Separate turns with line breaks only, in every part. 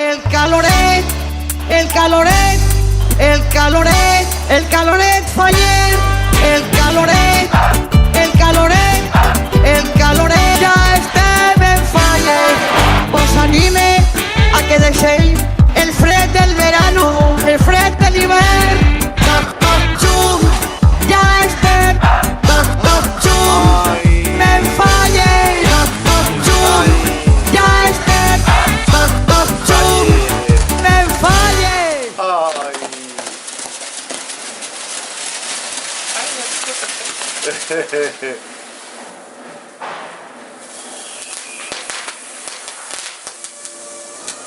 El caloret, el caloret, el caloret, el caloret fue el caloret, el caloret, el caloret ja estem en falle. Os anime a que deixeu el fred del verano, el fred de l'hivern. Toc, toc, xum, ja estem, toc, toc, xum, en falle. Toc, toc, xum, ja estem, toc, toc, xum, en falle.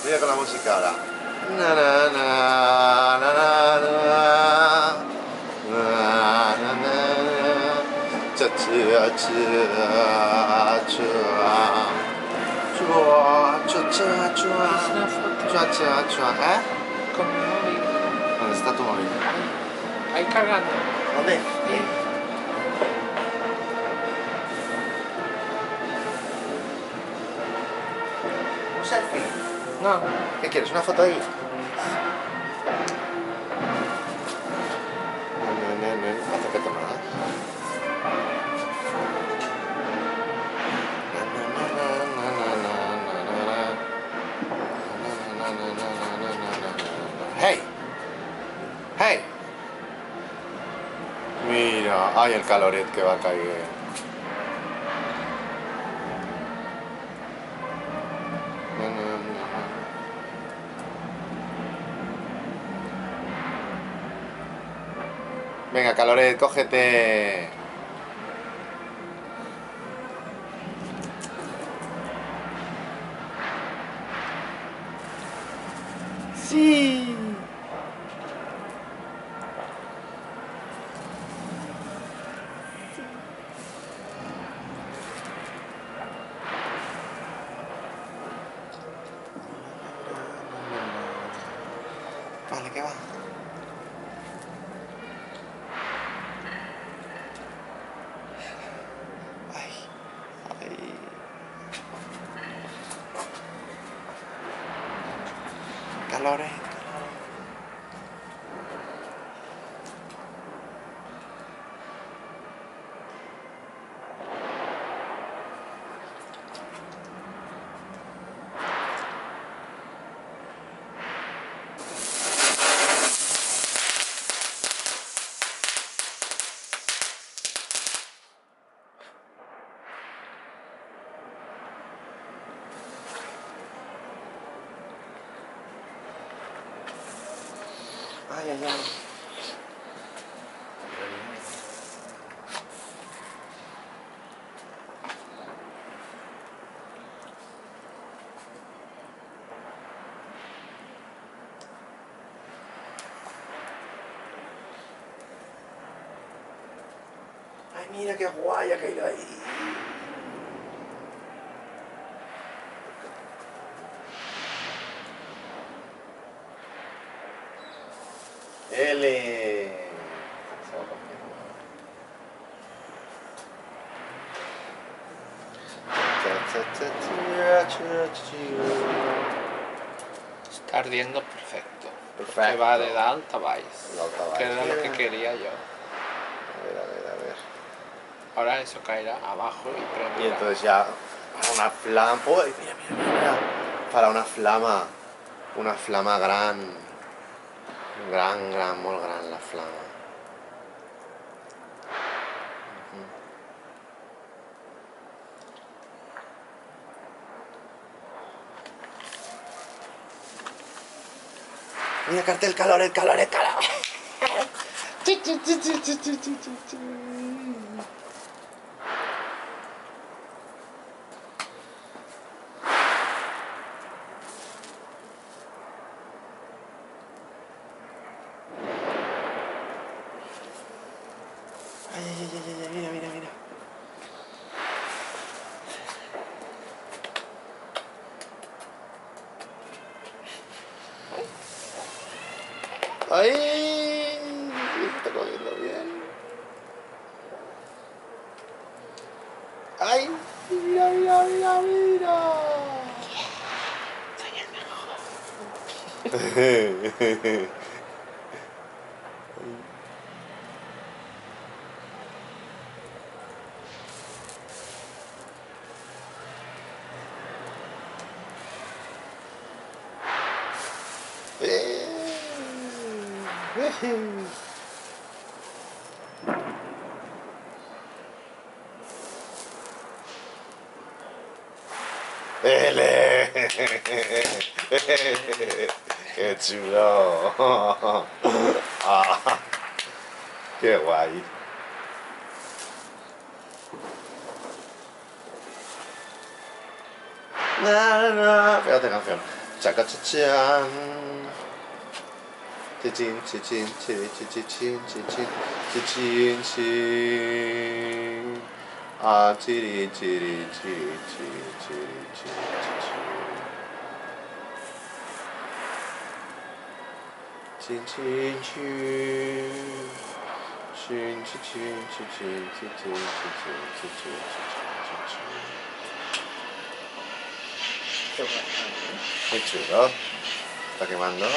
Mira con la música ahora. Na, na, na, na, na, na. Na, na, na. Cha, cha, cha, cha. Chua, chua, chua, chua. Chua, chua, chua. ¿Eh?
Con mi móvil.
¿Dónde está tu móvil?
Ahí cargando.
¿Dónde? ¿Un selfie?
No.
¿Qué quieres? ¿Una foto ahí? Acércate más. ¡Hey! ¡Hey! Mira, ay, el caloret que va a caer. Venga, caloret, cógete. Sí. Vale, ¿qué va? Ay, ay. Calores. Ay, ay, ay. Ay, mira qué guay ha caído ahí. L.
Está ardiendo perfecto.
Perfecto.
Que va de alta baix.
L'alta baix.
Que era lo que quería yo.
A ver, a ver, a ver.
Ahora eso caerá abajo y
Y
prenderá.
entonces ya para una flama. ¡Uy! Mira, mira, mira. Para una flama gran. Gran, gran, molt gran la flama. Mira, cartel, calor, el calor, el calor. Ay, ay, ay, ay, ay, mira, mira, mira. ¡Ay! Se está comiendo bien. ¡Ay! ¡Mira, mira, mira, mira!
Soy el mejor.
¡Ele! ¡Qué chulo! Ah, ¡qué guay! Fíjate canción. Chaca chachan. Chichin, chichin, chichin, chichin, chichin, chichin, chin. Ah, chiri, chiri, chiri, chiri, chiri, chiri, chiri. Chin, chin, chin. Chin, chin, chin, chin, chin, chin, chin, chin, chin, chin, chin, chin. Qué chulo. Está quemando.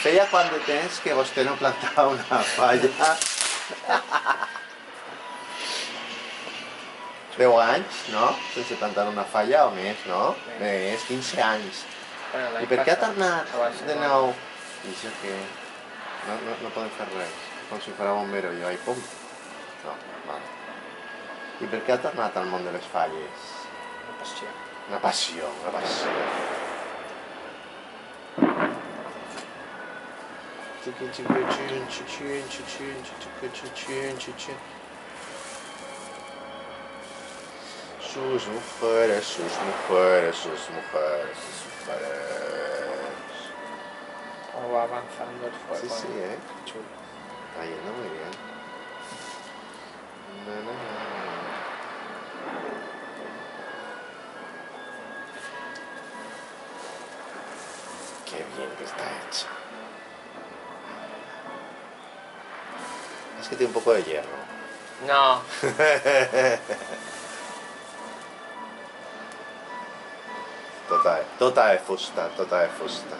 Feia quant de temps que vostè no plantava una falla? 10 anys, no? Sense plantar una falla o més, no? Més, 15 anys.
Bueno,
I per què ha tornat
abans
de nou? I això que no podem fer res. Com si fos bombero jo, i pum. No, vale. I per què ha tornat al món de les falles?
Una passió.
Una passió, una passió. Chiquin, chiquin, chiquin, chiquin, chiquin, chiquin, chiquin, chiquin. Sus mujeres, sus mujeres, sus mujeres, sus mujeres.
Cómo va avanzando el fuego.
Sí, sí,
Qué chulo.
Está yendo muy bien. Na, na, na. Qué bien que está hecha. Es que tiene un poco de hierro.
No.
Tota è fusta, tota è fusta.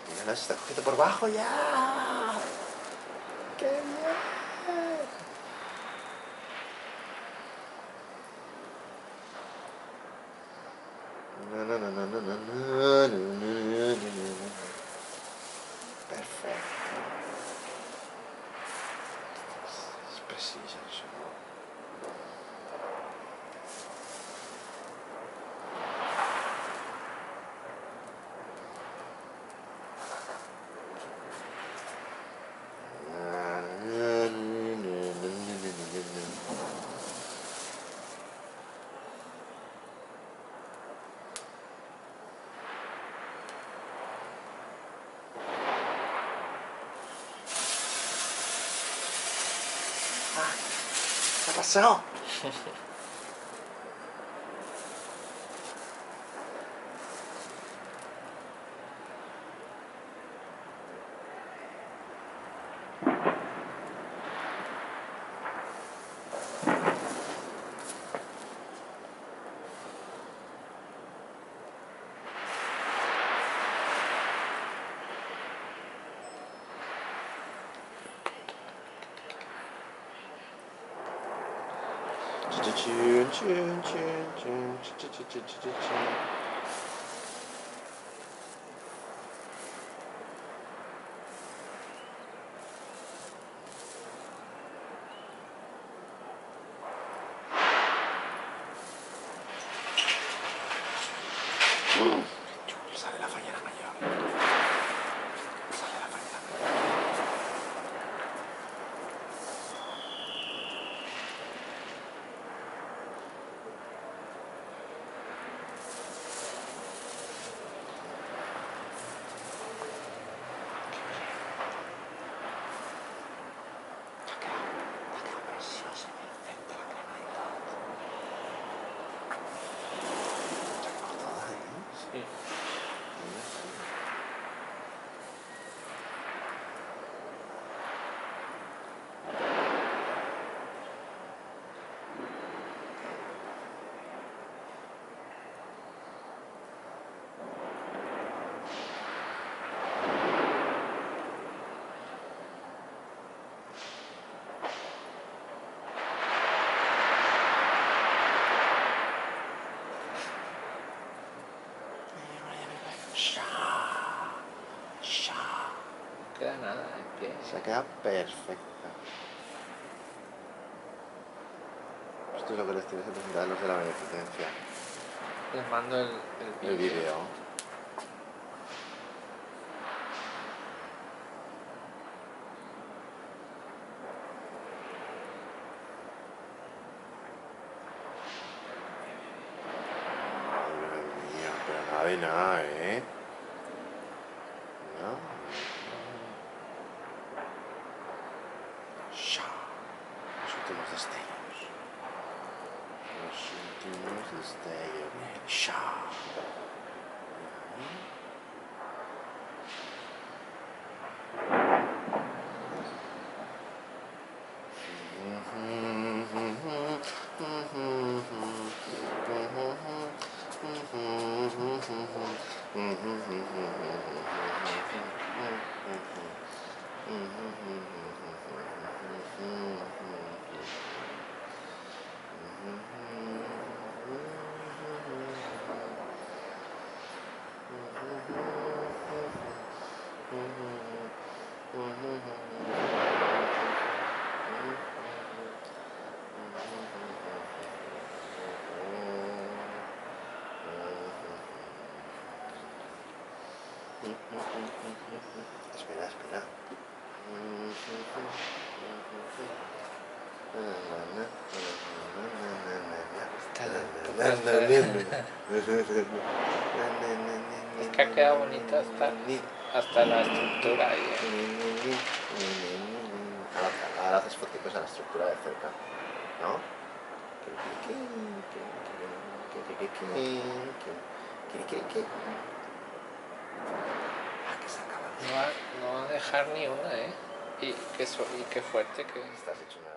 Mira, se está cogiendo por bajo ya. ¡Qué bien! Na, na, na, na, na, na, na, na, na, na. Perfecto. Es preciso eso. ¿Qué ha pasado? Sale la fallera mayor. Sale la fallera mayor.
queda nada en pie.
Se queda perfecta. Esto es lo que les tienes que presentar a los de la beneficencia.
Les mando el
El vídeo. Madre mía, pero nada de nada, ¿eh? No. Sha. Los últimos destellos. Los últimos destellos. Sha. Espera, espera.
Es que ha quedado bonito hasta la estructura ahí.
Ahora haces fotitos a la estructura de cerca, ¿no? Ah, que se acaba de...
No va a dejar ni una, ¿eh? Y qué fuerte que
Estás hecho una...